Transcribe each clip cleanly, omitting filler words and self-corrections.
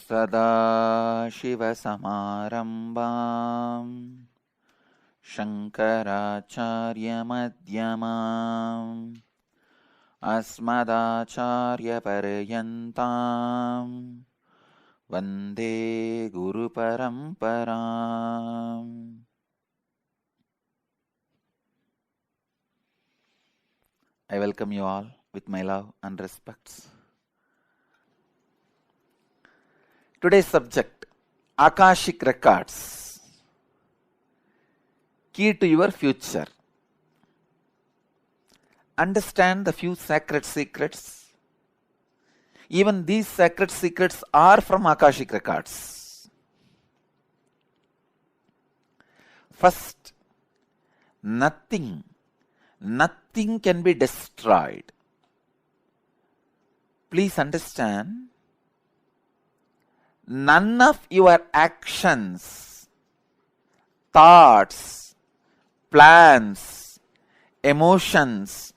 सदाशिवसमारम्भाम् शङ्कराचार्यमध्यमाम् अस्मदाचार्यपर्यन्ताम् वन्दे गुरुपरम्पराम्. I welcome you all with my love and respects. Today's subject, Akashic Records, key to your future. Understand the few sacred secrets. Even these sacred secrets are from Akashic Records. First, nothing can be destroyed. Please understand, none of your actions, thoughts, plans, emotions,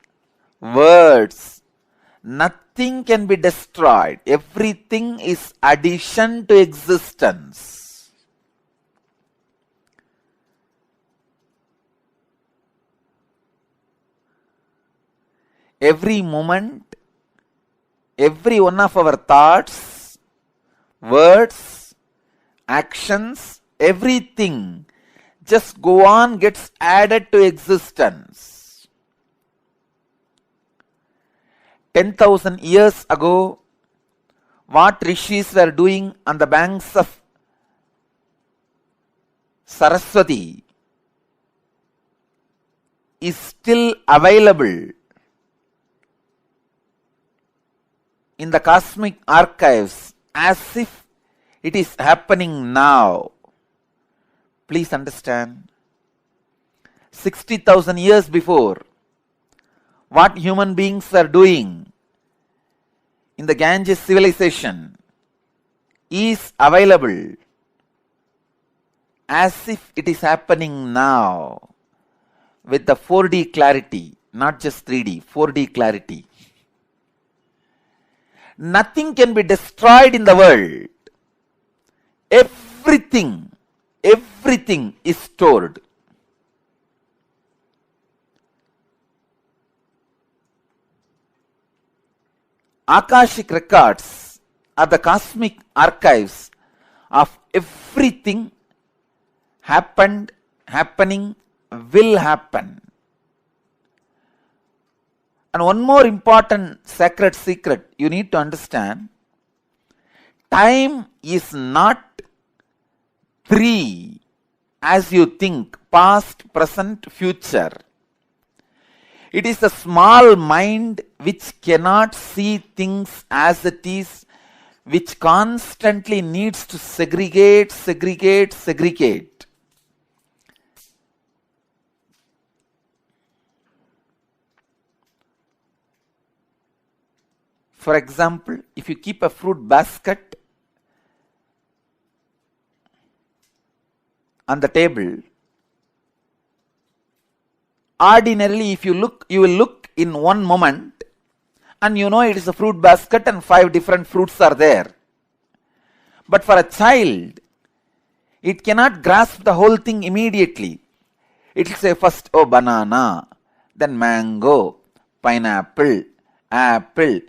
words, nothing can be destroyed. Everything is addition to existence. Every moment, every one of our thoughts, words, actions, everything just go on, gets added to existence. 10,000 years ago, what rishis were doing on the banks of Saraswati is still available in the cosmic archives as if it is happening now. Please understand, 60,000 years before, what human beings were doing in the Ganges civilization is available as if it is happening now with the 4D clarity, not just 3D, 4D clarity. Nothing can be destroyed in the world. Everything is stored. Akashic records are the cosmic archives of everything happened, happening, will happen. And one more important sacred secret you need to understand, time is not three as you think, past, present, future. It is a small mind which cannot see things as it is, which constantly needs to segregate. For example, if you keep a fruit basket on the table, ordinarily if you look, you will look in one moment and you know it is a fruit basket and 5 different fruits are there. But for a child, it cannot grasp the whole thing immediately. It will say first, oh, banana, then mango, pineapple, apple.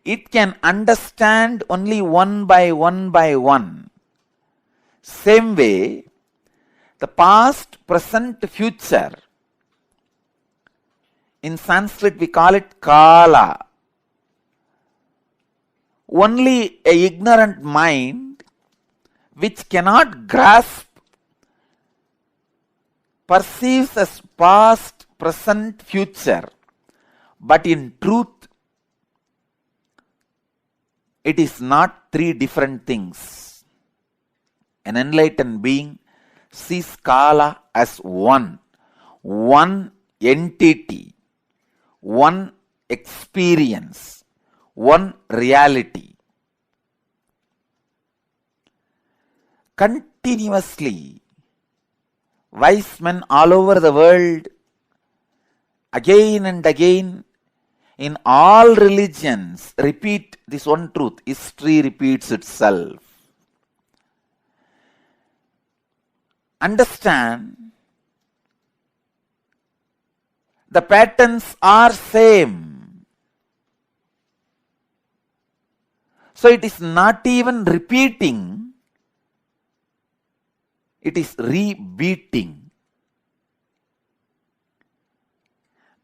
It can understand only one by one. Same way, the past, present, future, in Sanskrit we call it Kala. Only an ignorant mind which cannot grasp perceives as past, present, future. But in truth, it is not 3 different things. An enlightened being sees Kala as one entity, one experience, one reality. Continuously, wise men all over the world, again and again, in all religions, repeat this one truth. History repeats itself. understand the patterns are same. So it is not even repeating, it is rebeating.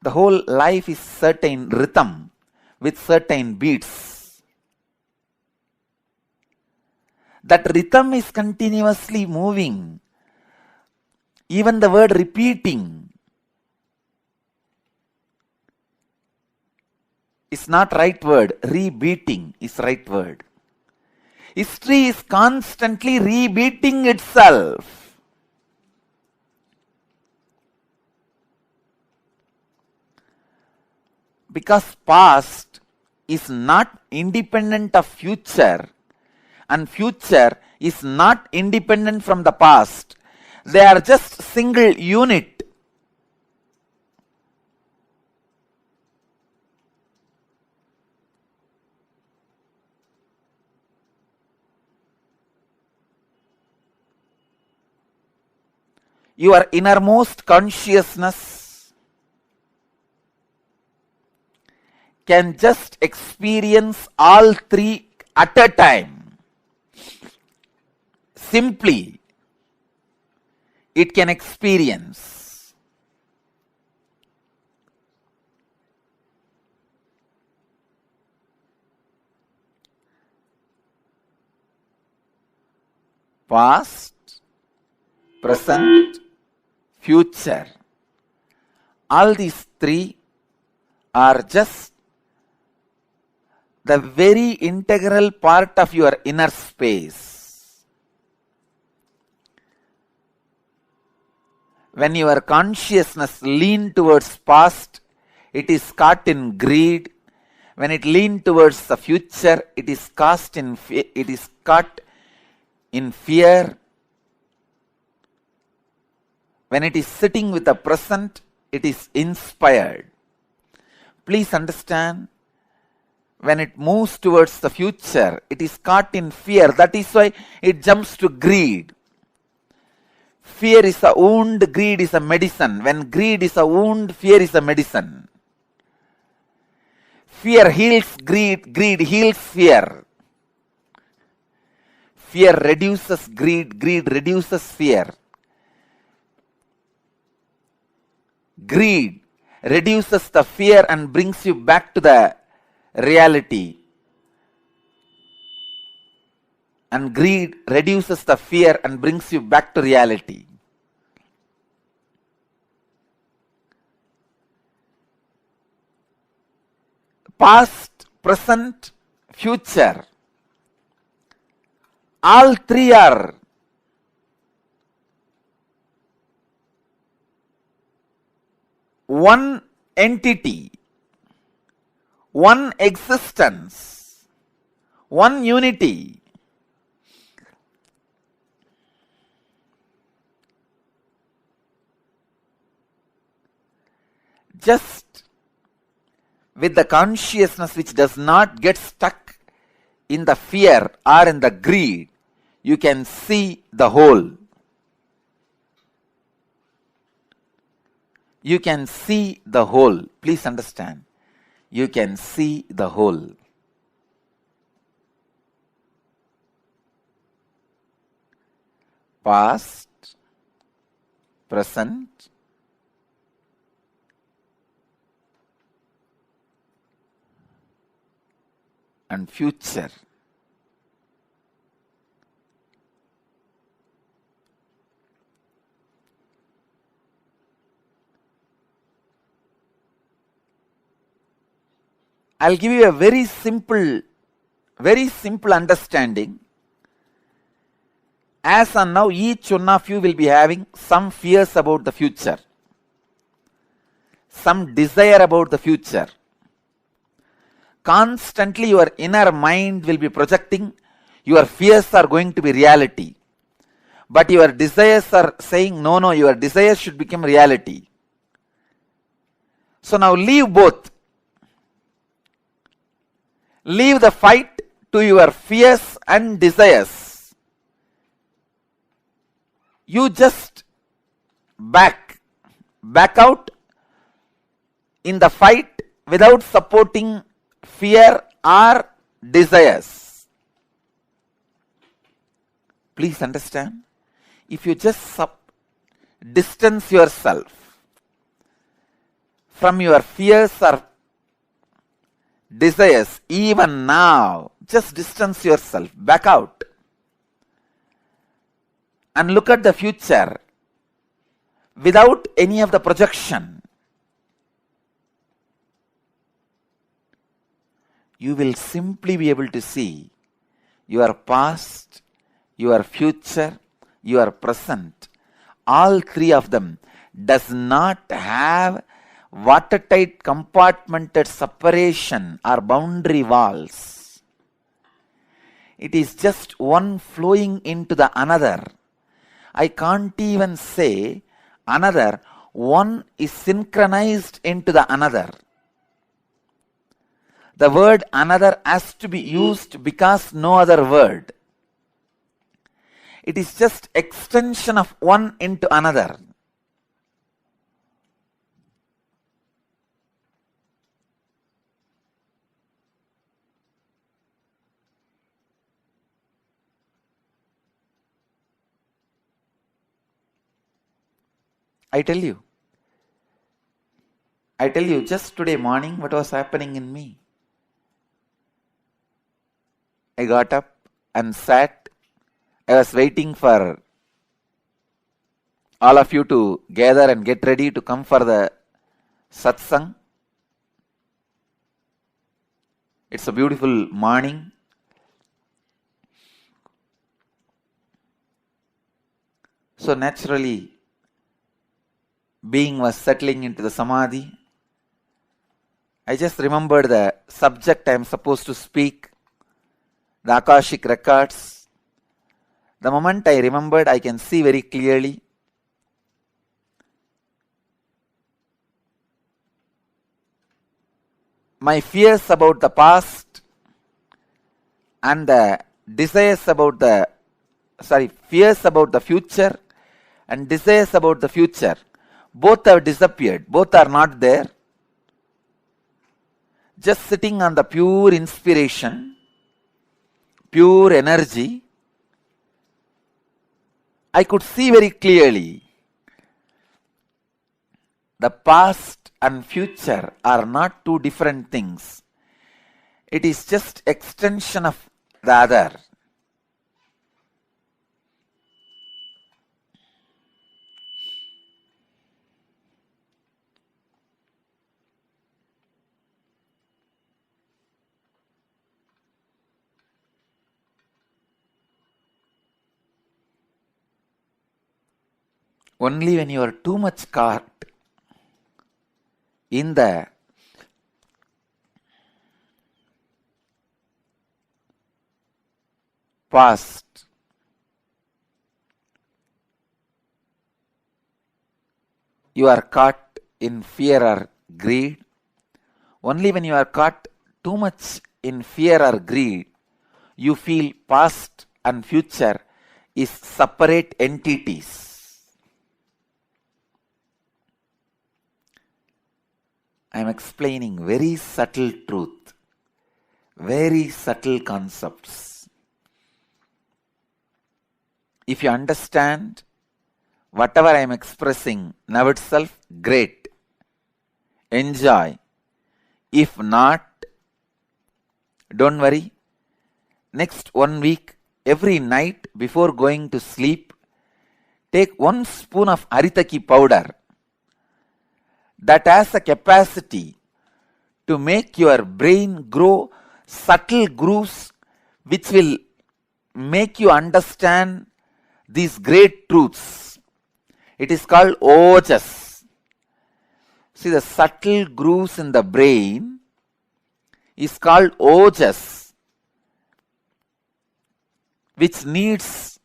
The whole life is certain rhythm with certain beats. That rhythm is continuously moving. Even the word repeating is not right word. Rebeating is right word. History is constantly rebeating itself. Because past is not independent of future and future is not independent from the past. They are just single unit. Your innermost consciousness can just experience all three at a time. Simply, it can experience. Past, present, future. All these three are just the very integral part of your inner space. When your consciousness leans towards past, it is caught in greed. When it leans towards the future, it is caught in fear. When it is sitting with the present, it is inspired. Please understand, when it moves towards the future, it is caught in fear. That is why it jumps to greed. Fear is a wound, greed is a medicine. When greed is a wound, fear is a medicine. Fear heals greed, greed heals fear. Fear reduces greed, greed reduces fear. Greed reduces the fear and brings you back to the reality. And greed reduces the fear and brings you back to reality. Past, present, future. All three are one entity, one existence, one unity. Just with the consciousness which does not get stuck in the fear or in the greed, you can see the whole. You can see the whole. Please understand. You can see the whole. Past, present, and future. I'll give you a very simple understanding. As and now, each one of you will be having some fears about the future, some desire about the future. Constantly your inner mind will be projecting your fears are going to be reality. But your desires are saying, no, your desires should become reality. So now leave both. Leave the fight to your fears and desires. You just back out in the fight without supporting fear or desires. Please understand, if you just distance yourself from your fears or desires, even now, just distance yourself, back out, and look at the future without any of the projection, you will simply be able to see your past, your future, your present. All three of them does not have watertight compartmented separation or boundary walls. It is just one flowing into the another. I can't even say another. One is synchronized into the another. The word another has to be used because no other word. It is just extension of one into another. I tell you, just today morning what was happening in me. I got up and sat. I was waiting for all of you to gather and get ready to come for the satsang. It's a beautiful morning. So naturally, being was settling into the samadhi. I just remembered the subject I am supposed to speak, the Akashic records. The moment I remembered, I can see very clearly. My fears about the past and the desires about the, fears about the future and desires about the future, both have disappeared. Both are not there. Just sitting on the pure inspiration, pure energy, I could see very clearly the past and future are not two different things. It is just extension of the other. Only when you are too much caught in the past, you are caught in fear or greed. Only when you are caught too much in fear or greed, you feel past and future is separate entities. I am explaining very subtle truth, very subtle concepts. If you understand whatever I am expressing now itself, great. Enjoy. If not, don't worry. Next 1 week, every night before going to sleep, take 1 spoon of Haritaki powder that has a capacity to make your brain grow subtle grooves which will make you understand these great truths. It is called Ojas. See, the subtle grooves in the brain is called Ojas, which needs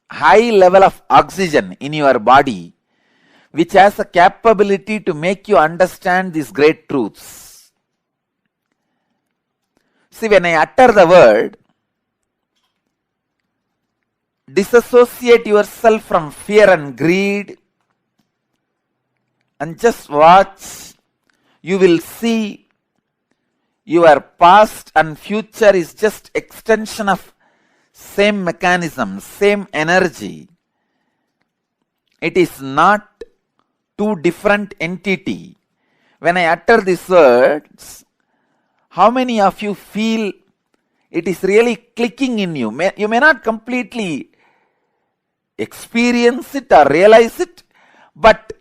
high level of oxygen in your body, which has a capability to make you understand these great truths. See, when I utter the word, disassociate yourself from fear and greed, and just watch. You will see your past and future is just extension of same mechanism, same energy. It is not two different entity. When I utter these words, how many of you feel it is really clicking in you? You may not completely experience it or realize it, but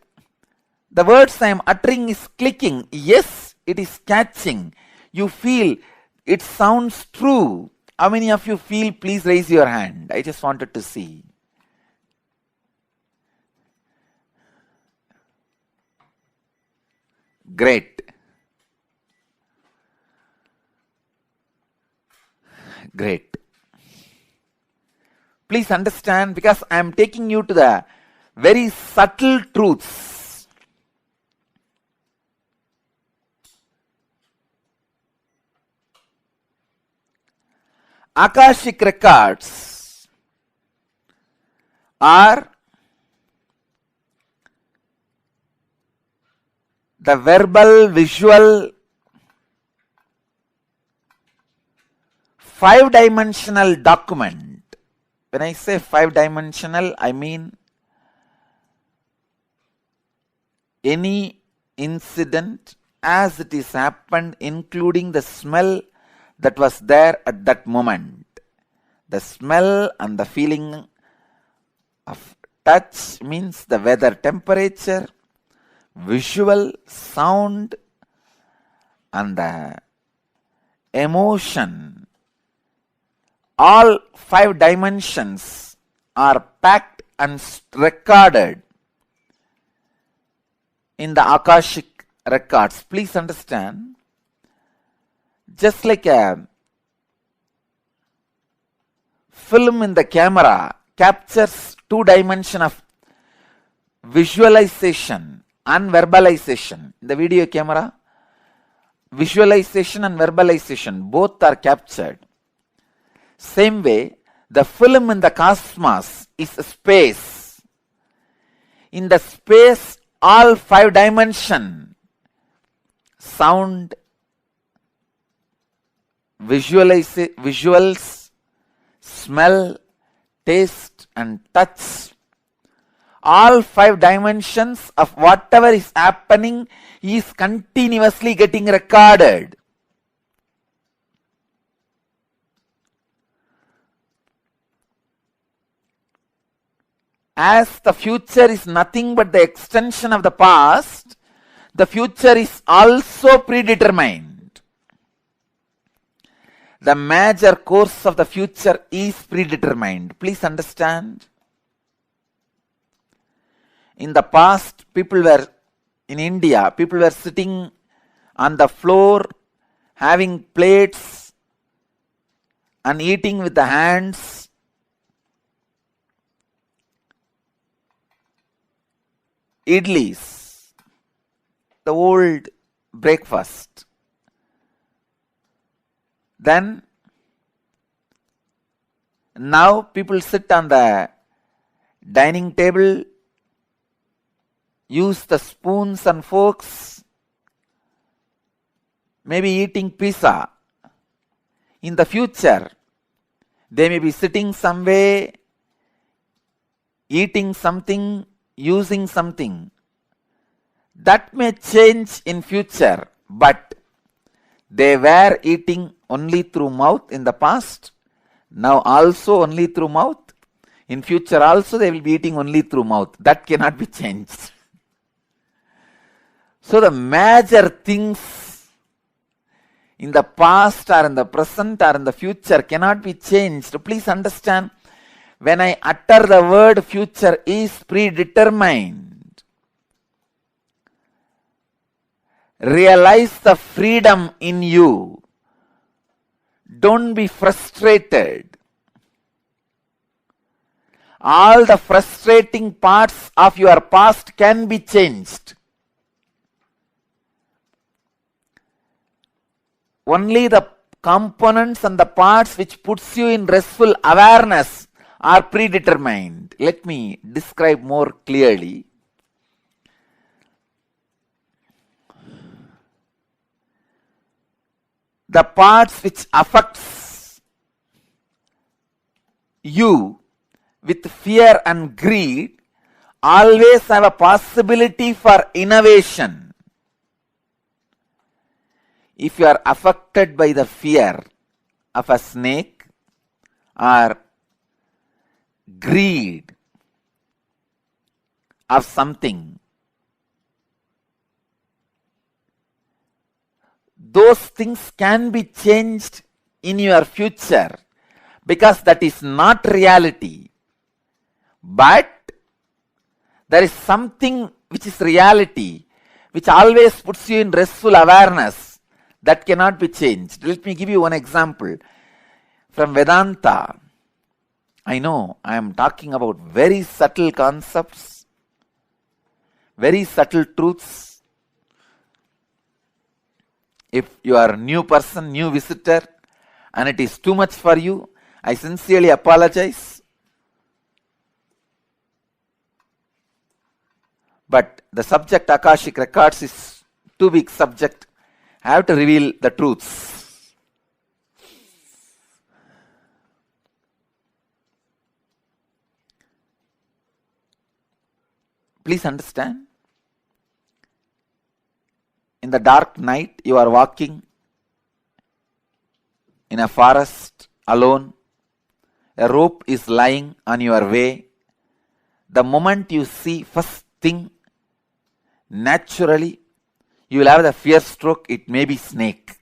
the words I am uttering is clicking. Yes, it is catching. You feel it sounds true. How many of you feel? Please raise your hand. I just wanted to see. Great. Great. Please understand, because I am taking you to the very subtle truths. Akashic records are the verbal, visual, five-dimensional document. When I say five-dimensional, I mean any incident as it is happened, including the smell that was there at that moment. The smell and the feeling of touch means the weather, temperature, visual, sound, and the emotion. All five dimensions are packed and recorded in the Akashic records. Please understand, just like a film in the camera captures two dimensions of visualization and verbalization. In the video camera, visualization and verbalization both are captured. Same way, the film in the cosmos is a space. In the space, all five dimensions, sound, visuals, smell, taste, and touch, all five dimensions of whatever is happening is continuously getting recorded. As the future is nothing but the extension of the past, the future is also predetermined. The major course of the future is predetermined. Please understand. In the past, in India, people were sitting on the floor, having plates and eating with the hands. Idlis, the old breakfast. Then, now people sit on the dining table, use the spoons and forks, maybe eating pizza. In the future, they may be sitting somewhere, eating something, using something. That may change in future, but they were eating only through mouth in the past, now also only through mouth. In future also they will be eating only through mouth. That cannot be changed. So the major things in the past or in the present or in the future cannot be changed. Please understand, when I utter the word future is predetermined, realize the freedom in you. Don't be frustrated. All the frustrating parts of your past can be changed. Only the components and the parts which puts you in restful awareness are predetermined. Let me describe more clearly. the parts which affects you with fear and greed always have a possibility for innovation. If you are affected by the fear of a snake or greed of something, those things can be changed in your future because that is not reality. But there is something which is reality, which always puts you in restful awareness, that cannot be changed. Let me give you one example from Vedanta. I know I am talking about very subtle concepts, very subtle truths. If you are a new person, new visitor, and it is too much for you, I sincerely apologize. But the subject Akashic Records is too big subject. I have to reveal the truths. Please understand. In the dark night, you are walking in a forest alone. A rope is lying on your way. The moment you see first thing, naturally, you will have the fear stroke. It may be snake.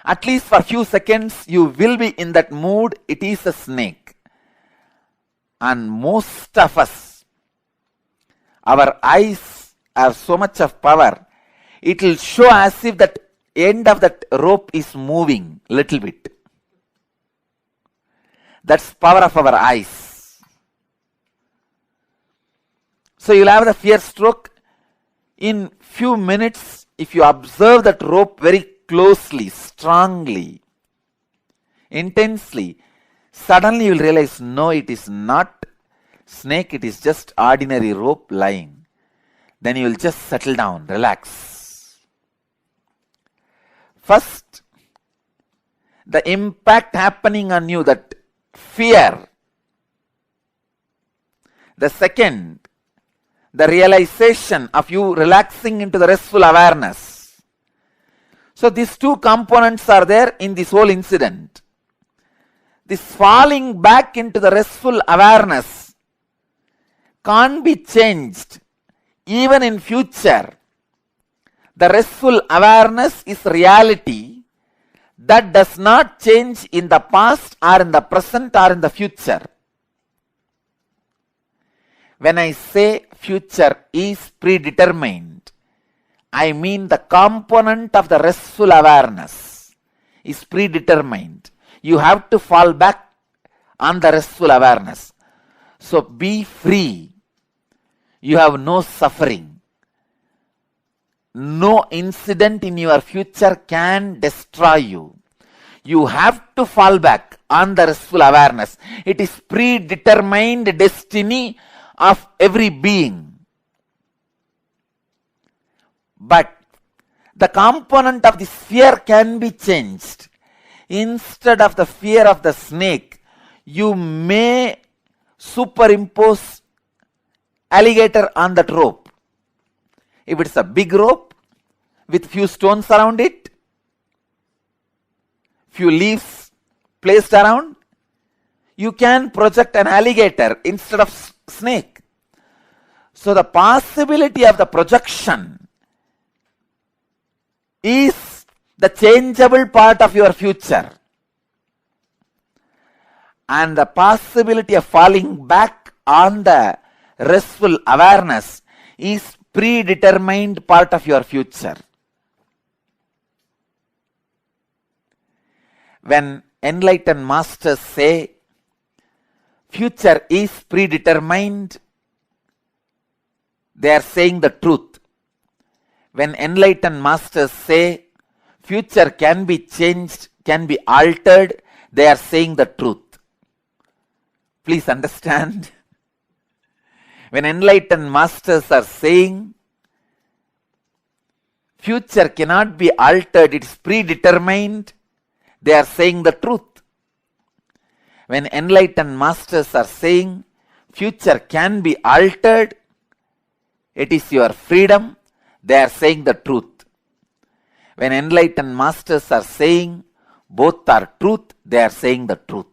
At least for a few seconds, you will be in that mood. It is a snake. And most of us, our eyes have so much of power. It will show as if that end of that rope is moving little bit. That's power of our eyes. So you'll have the fear stroke. In few minutes, if you observe that rope very closely, strongly, intensely, suddenly you will realize, no, it is not snake, it is just ordinary rope lying. Then you will just settle down, relax. First, the impact happening on you, that fear. The second, the realization of you relaxing into the restful awareness. So these two components are there in this whole incident. This falling back into the restful awareness can't be changed even in future. The restful awareness is reality that does not change in the past or in the present or in the future. When I say future is predetermined, I mean the component of the restful awareness is predetermined. You have to fall back on the restful awareness. So be free. You have no suffering. No incident in your future can destroy you. You have to fall back on the restful awareness. It is predetermined destiny of every being. But the component of this fear can be changed. Instead of the fear of the snake, you may superimpose alligator on that rope. If it's a big rope with few stones around it, few leaves placed around, you can project an alligator instead of snake. So the possibility of the projection is the changeable part of your future. And the possibility of falling back on the restful awareness is predetermined part of your future. When enlightened masters say future is predetermined, they are saying the truth. When enlightened masters say future can be changed, can be altered, they are saying the truth. Please understand. When enlightened masters are saying Future cannot be altered, it is predetermined. They are saying the truth. When enlightened masters are saying future can be altered, it is your freedom, they are saying the truth. When enlightened masters are saying both are truth, they are saying the truth.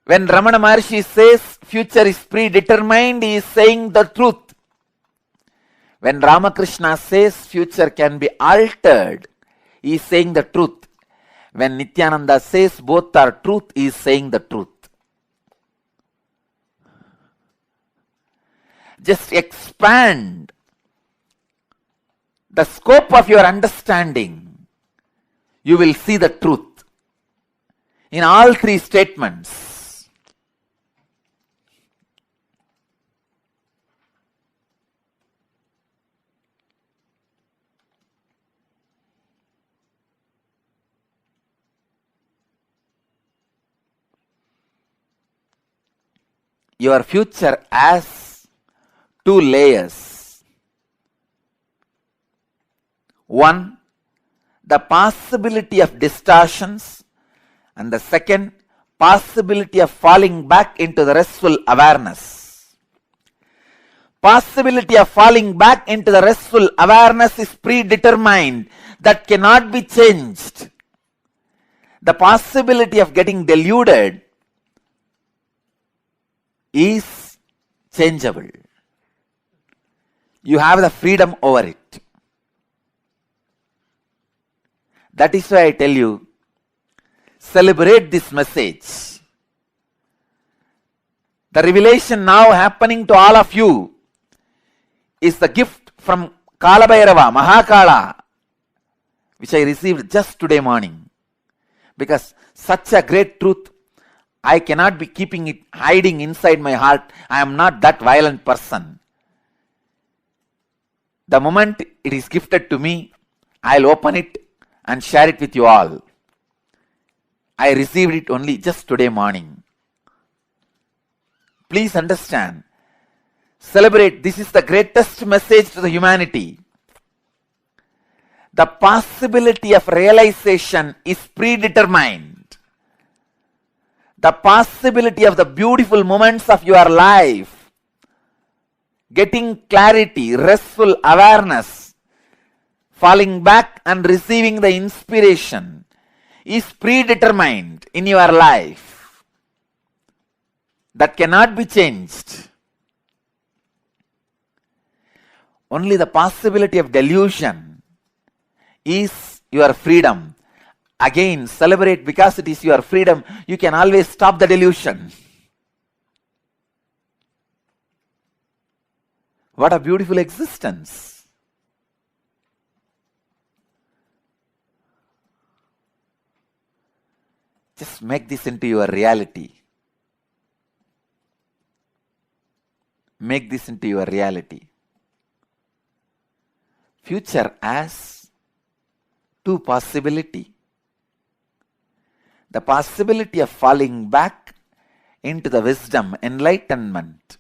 When Ramana Maharshi says future is predetermined, he is saying the truth. When Ramakrishna says future can be altered, he is saying the truth. When Nityananda says both are truth, he is saying the truth. Just expand the scope of your understanding. You will see the truth in all three statements. Your future has two layers. One, the possibility of distortions, and the second, possibility of falling back into the restful awareness. Possibility of falling back into the restful awareness is predetermined, that cannot be changed. The possibility of getting deluded is changeable. You have the freedom over it. That is why I tell you, celebrate this message. The revelation now happening to all of you is the gift from Kalabhairava, Mahakala, which I received just today morning. Because such a great truth, I cannot be keeping it hiding inside my heart. I am not that violent person. The moment it is gifted to me, I'll open it and share it with you all. I received it only just today morning. Please understand. Celebrate. This is the greatest message to the humanity. The possibility of realization is predetermined. The possibility of the beautiful moments of your life, getting clarity, restful awareness, falling back and receiving the inspiration is predetermined in your life. That cannot be changed. Only the possibility of delusion is your freedom. Again, celebrate because it is your freedom. You can always stop the delusion. What a beautiful existence. Just make this into your reality. Make this into your reality. Future has two possibilities. The possibility of falling back into the wisdom, enlightenment,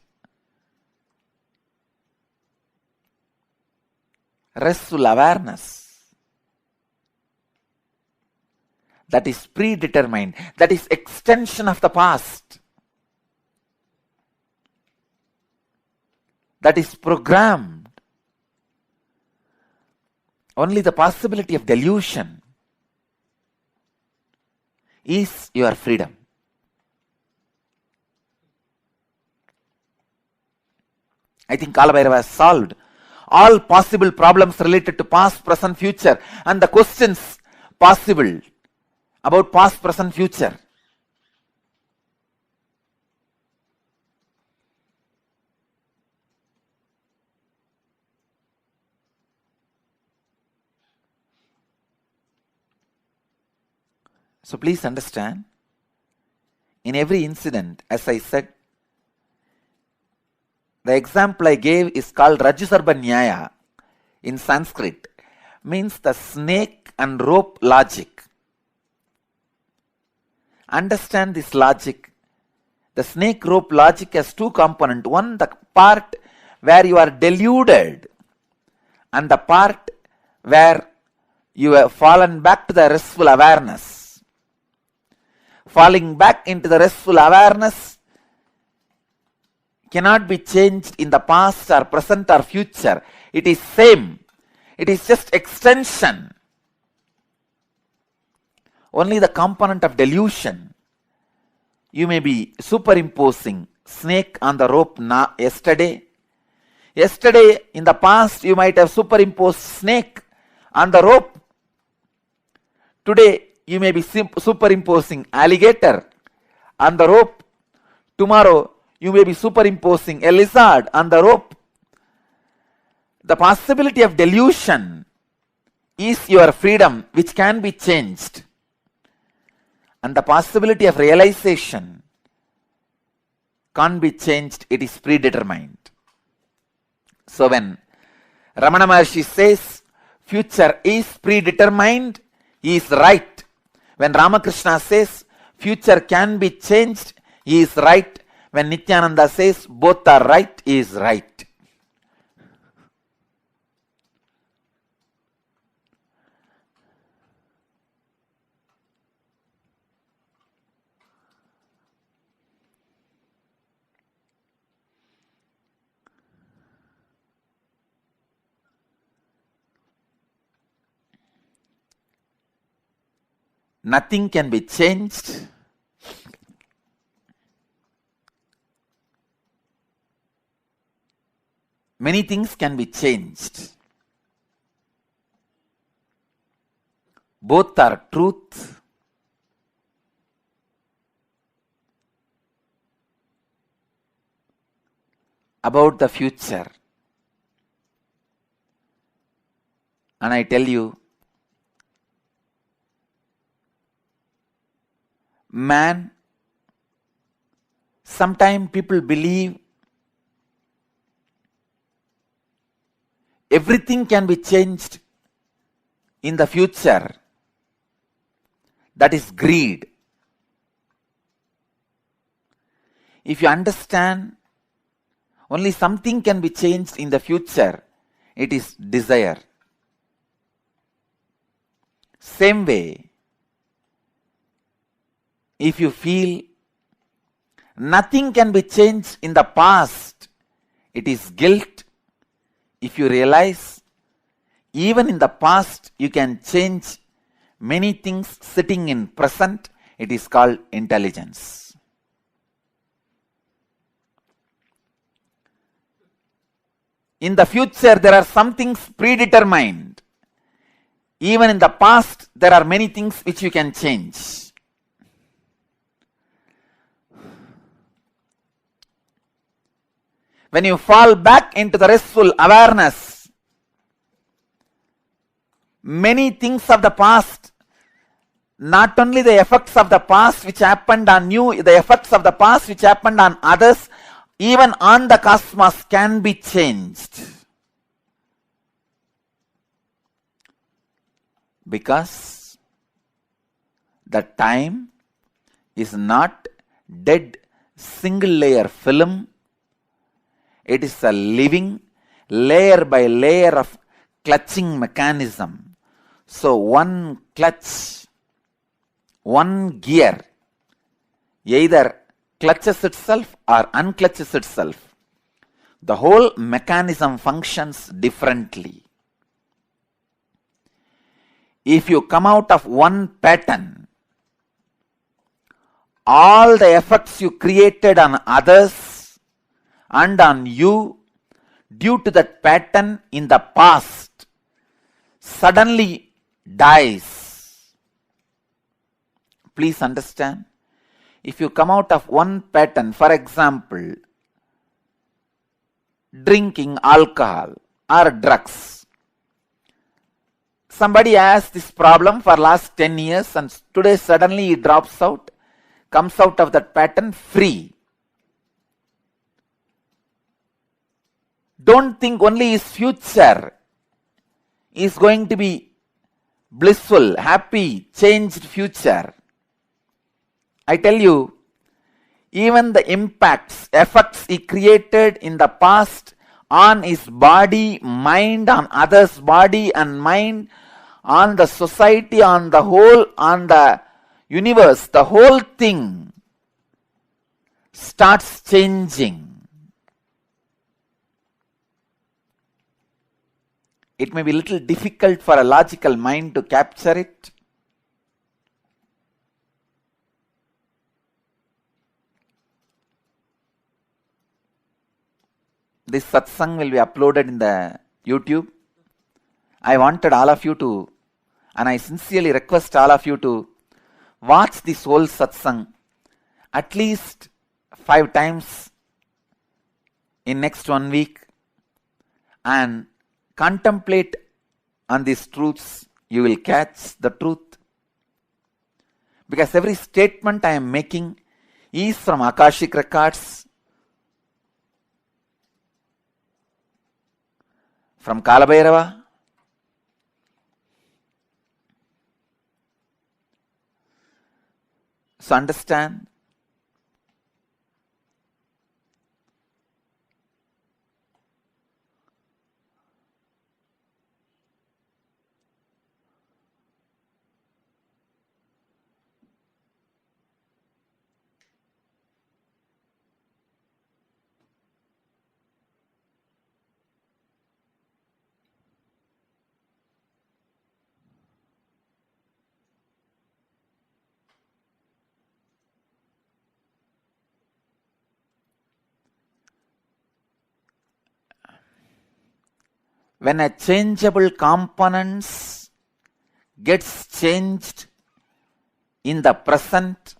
restful awareness, that is predetermined, that is extension of the past, that is programmed. Only the possibility of delusion is your freedom. I think Kalabhairava has solved all possible problems related to past, present, future, and the questions possible about past, present, future. So please understand, in every incident, as I said, the example I gave is called Rajusarba Nyaya in Sanskrit, means the snake and rope logic. Understand this logic. The snake rope logic has two components. One, the part where you are deluded, and the part where you have fallen back to the restful awareness. Falling back into the restful awareness cannot be changed in the past or present or future. It is same. It is just extension. Only the component of delusion. You may be superimposing snake on the rope yesterday. Yesterday, in the past, you might have superimposed snake on the rope. Today, you may be superimposing alligator on the rope. Tomorrow, you may be superimposing a lizard on the rope. The possibility of delusion is your freedom, which can be changed. And the possibility of realization can't be changed, it is predetermined. So when Ramana Maharshi says future is predetermined, he is right. When Ramakrishna says future can be changed, he is right. When Nityananda says both are right, he is right. Nothing can be changed. Many things can be changed. Both are truth. About the future. And I tell you, man, sometimes people believe everything can be changed in the future. That is greed. If you understand only something can be changed in the future, it is desire. Same way, if you feel nothing can be changed in the past, it is guilt. If you realize even in the past you can change many things sitting in present, it is called intelligence. In the future there are some things predetermined. Even in the past there are many things which you can change. When you fall back into the restful awareness, many things of the past, not only the effects of the past which happened on you, the effects of the past which happened on others, even on the cosmos can be changed. Because the time is not dead single layer film. It is a living layer by layer of clutching mechanism. So one clutch, one gear either clutches itself or unclutches itself. The whole mechanism functions differently. If you come out of one pattern, all the effects you created on others and on you due to that pattern in the past suddenly dies. Please understand. If you come out of one pattern, for example, drinking alcohol or drugs. Somebody has this problem for last 10 years and today suddenly he drops out, comes out of that pattern free. Don't think only his future is going to be blissful, happy, changed future. I tell you, even the impacts, effects he created in the past on his body, mind, on others' body and mind, on the society, on the whole, on the universe, the whole thing starts changing. It may be a little difficult for a logical mind to capture it. This satsang will be uploaded in the YouTube. I wanted all of you to, and I sincerely request all of you to watch this whole satsang at least 5 times in next 1 week and contemplate on these truths. You will catch the truth. Because every statement I am making is from Akashic records, from Kalabhairava, so understand. When a changeable components gets changed in the present,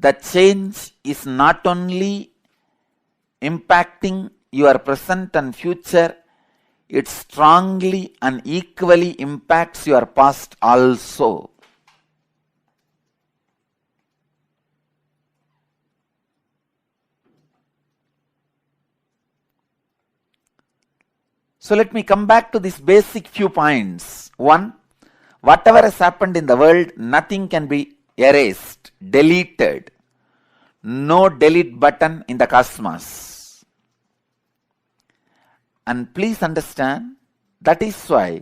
the change is not only impacting your present and future, it strongly and equally impacts your past also. So let me come back to these basic few points. 1, whatever has happened in the world, nothing can be erased, deleted. No delete button in the cosmos. And please understand, that is why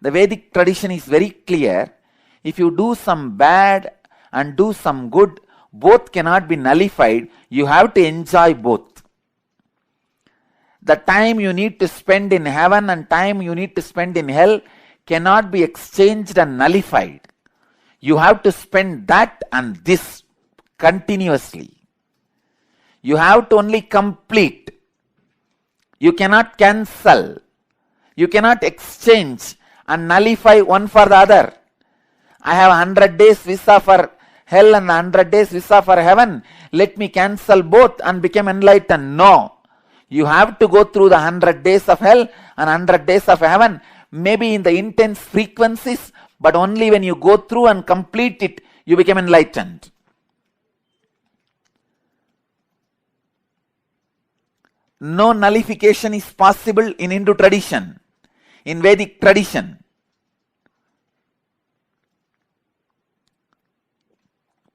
the Vedic tradition is very clear. If you do some bad and do some good, both cannot be nullified. You have to enjoy both. The time you need to spend in heaven and time you need to spend in hell cannot be exchanged and nullified. You have to spend that and this continuously. You have to only complete. You cannot cancel. You cannot exchange and nullify one for the other. I have 100 days visa for hell and 100 days visa for heaven. Let me cancel both and become enlightened. No. You have to go through the 100 days of hell and 100 days of heaven, maybe in the intense frequencies, but only when you go through and complete it, you become enlightened. No nullification is possible in Hindu tradition, in Vedic tradition.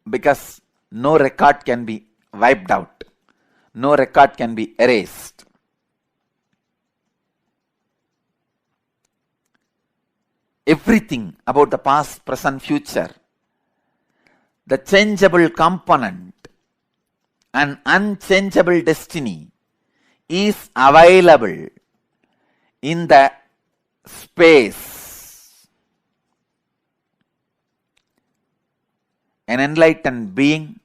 Because no record can be wiped out. No record can be erased. Everything about the past, present, future, the changeable component and unchangeable destiny is available in the space. An enlightened being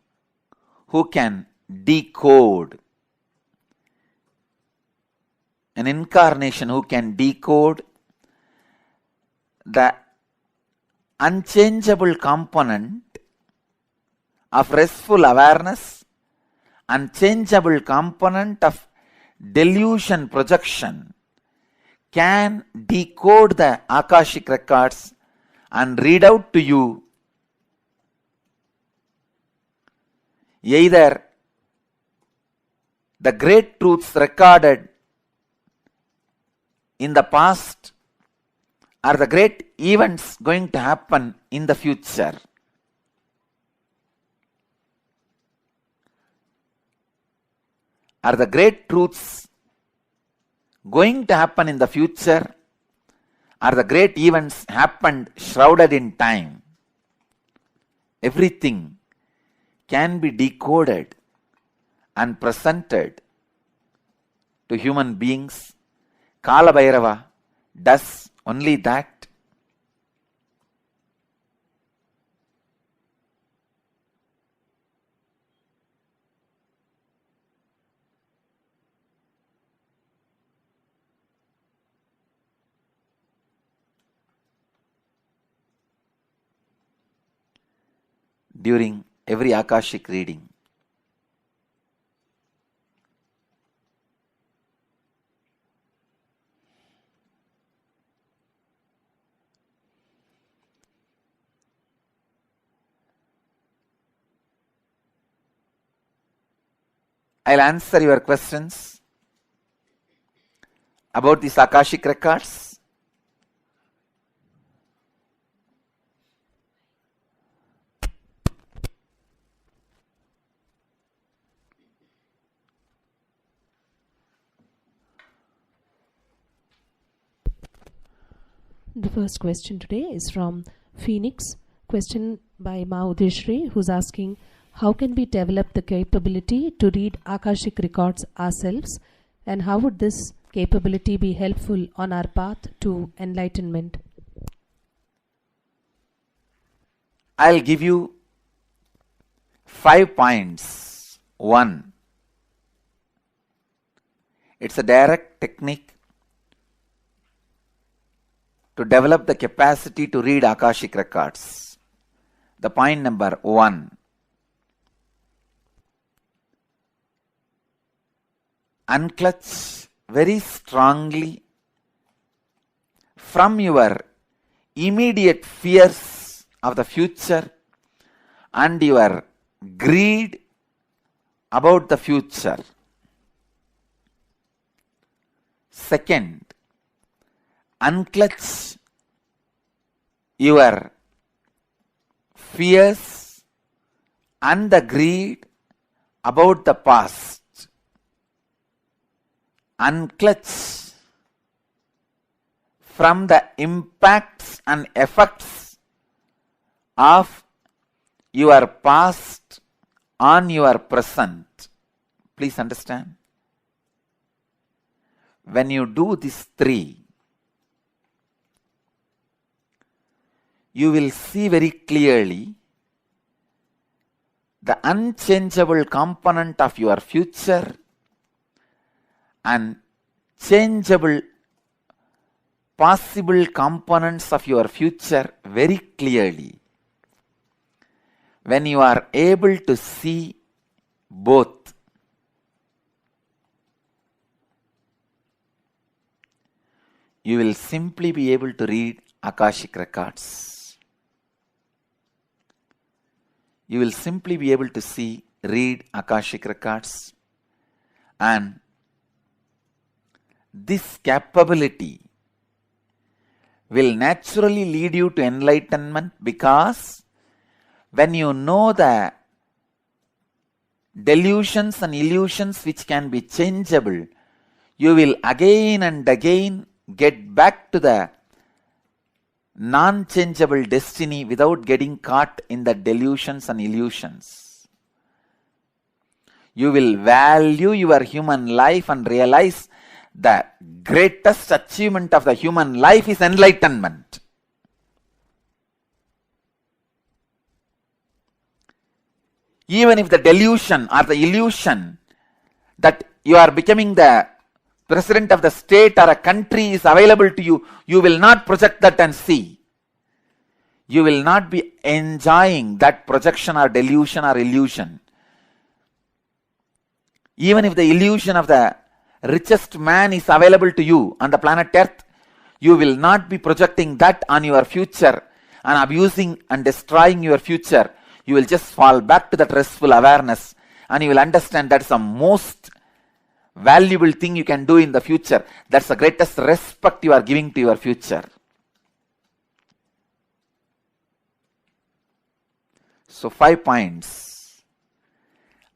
who can decode, an incarnation who can decode the unchangeable component of restful awareness, unchangeable component of delusion projection, can decode the Akashic records and read out to you either the great truths recorded in the past or the great events going to happen in the future. Are the great truths going to happen in the future, or the great events happened shrouded in time. Everything can be decoded and presented to human beings. Kala Bhairava does only that. During every Akashic reading, I'll answer your questions about these Akashic records. The first question today is from Phoenix. Question by Ma Udeshri, who's asking, how can we develop the capability to read Akashic records ourselves, and how would this capability be helpful on our path to enlightenment? I'll give you 5 points. 1. It's a direct technique to develop the capacity to read Akashic records. The point number 1. Unclutch very strongly from your immediate fears of the future and your greed about the future. Second, unclutch your fears and the greed about the past. Unclutch from the impacts and effects of your past on your present. Please understand. When you do these 3, you will see very clearly the unchangeable component of your future and changeable possible components of your future very clearly. When you are able to see both, you will simply be able to read Akashic records. You will simply be able to read Akashic records, and this capability will naturally lead you to enlightenment, because when you know the delusions and illusions which can be changeable, you will again and again get back to the non-changeable destiny without getting caught in the delusions and illusions. You will value your human life and realize the greatest achievement of the human life is enlightenment. Even if the delusion or the illusion that you are becoming the president of the state or a country is available to you, you will not project that and see. You will not be enjoying that projection or delusion or illusion. Even if the illusion of the richest man is available to you on the planet Earth, you will not be projecting that on your future and abusing and destroying your future. You will just fall back to that restful awareness, and you will understand that's the most valuable thing you can do in the future. That's the greatest respect you are giving to your future. So 5 points.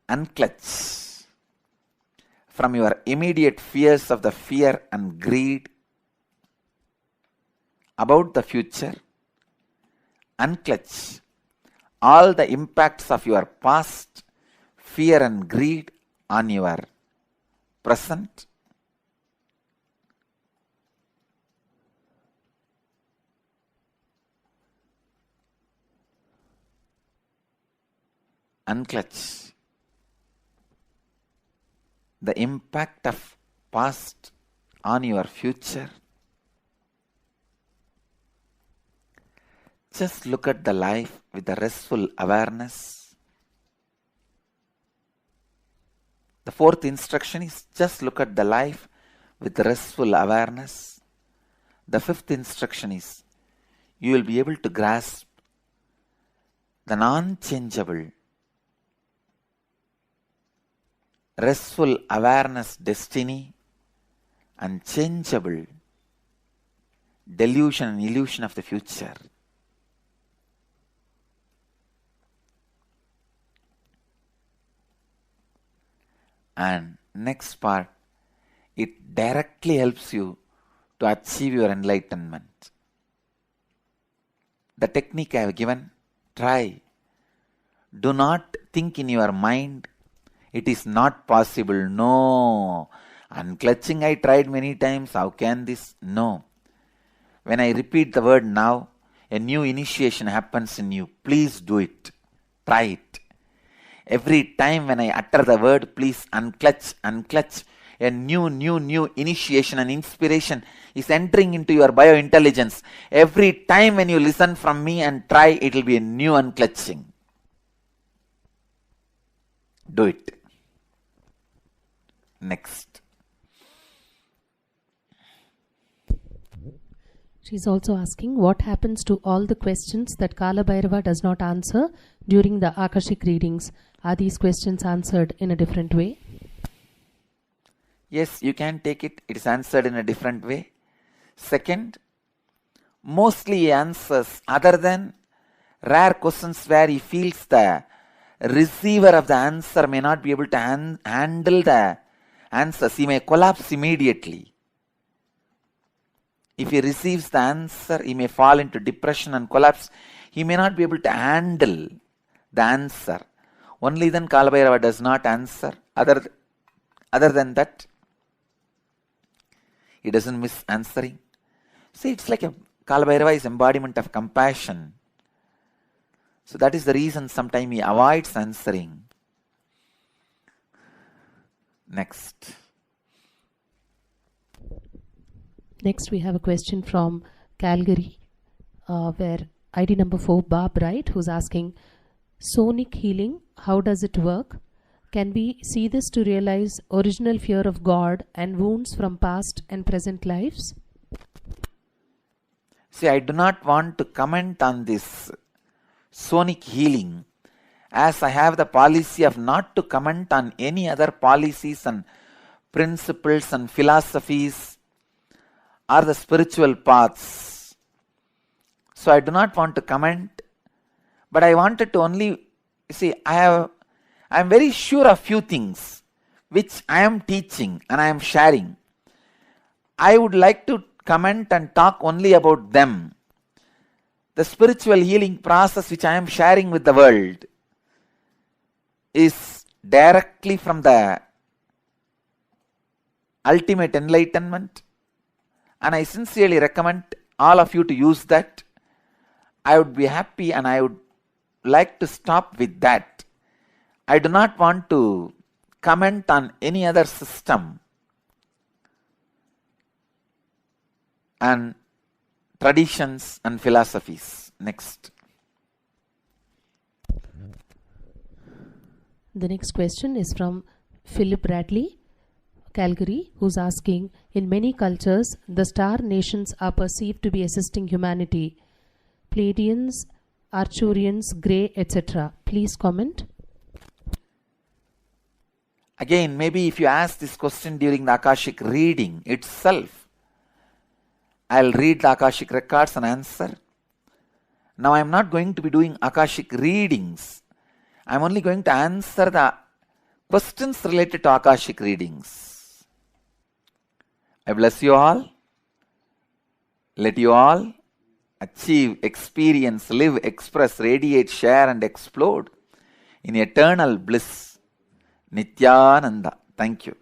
Unclutch from your immediate fears of the fear and greed about the future. Unclutch all the impacts of your past fear and greed on your present. Unclutch the impact of past on your future. Just look at the life with a restful awareness. The fourth instruction is just look at the life with restful awareness. The fifth instruction is you will be able to grasp the non-changeable, restful awareness destiny and changeable delusion and illusion of the future. And next part, it directly helps you to achieve your enlightenment. The technique I have given, try. Do not think in your mind, it is not possible. No. Unclutching I tried many times. How can this? No. When I repeat the word now, a new initiation happens in you. Please do it. Try it. Every time when I utter the word, please unclutch, unclutch. A new initiation and inspiration is entering into your biointelligence. Every time when you listen from me and try, it will be a new unclutching. Do it. Next. She's also asking what happens to all the questions that Kala Bhairava does not answer during the Akashic readings. Are these questions answered in a different way? Yes, you can take it. It is answered in a different way. Second, mostly he answers other than rare questions where he feels the receiver of the answer may not be able to handle the answers. He may collapse immediately. If he receives the answer, he may fall into depression and collapse. He may not be able to handle the answer. Only then Kala Bhairava does not answer. Other than that, he doesn't miss answering. See, it's like Kala Bhairava is embodiment of compassion. So that is the reason sometimes he avoids answering. Next. Next, we have a question from Calgary, where ID number 4, Bob Wright, who's asking, sonic healing, how does it work? Can we see this to realize original fear of God and wounds from past and present lives? See, I do not want to comment on this sonic healing, as I have the policy of not to comment on any other policies and principles and philosophies or the spiritual paths. So I do not want to comment, but I wanted to only, see, I am very sure of few things which I am teaching and I am sharing. I would like to comment and talk only about them. The spiritual healing process which I am sharing with the world is directly from the ultimate enlightenment, and I sincerely recommend all of you to use that. I would be happy and I would like to stop with that. I do not want to comment on any other system and traditions and philosophies. Next. The next question is from Philip Bradley, Calgary, who's asking, in many cultures, the star nations are perceived to be assisting humanity. Pleiadians, Arcturians, Grey, etc. Please comment. Again, maybe if you ask this question during the Akashic reading itself, I'll read the Akashic records and answer. Now I'm not going to be doing Akashic readings. I'm only going to answer the questions related to Akashic readings. I bless you all. Let you all achieve, experience, live, express, radiate, share and explode in eternal bliss. Nityananda. Thank you.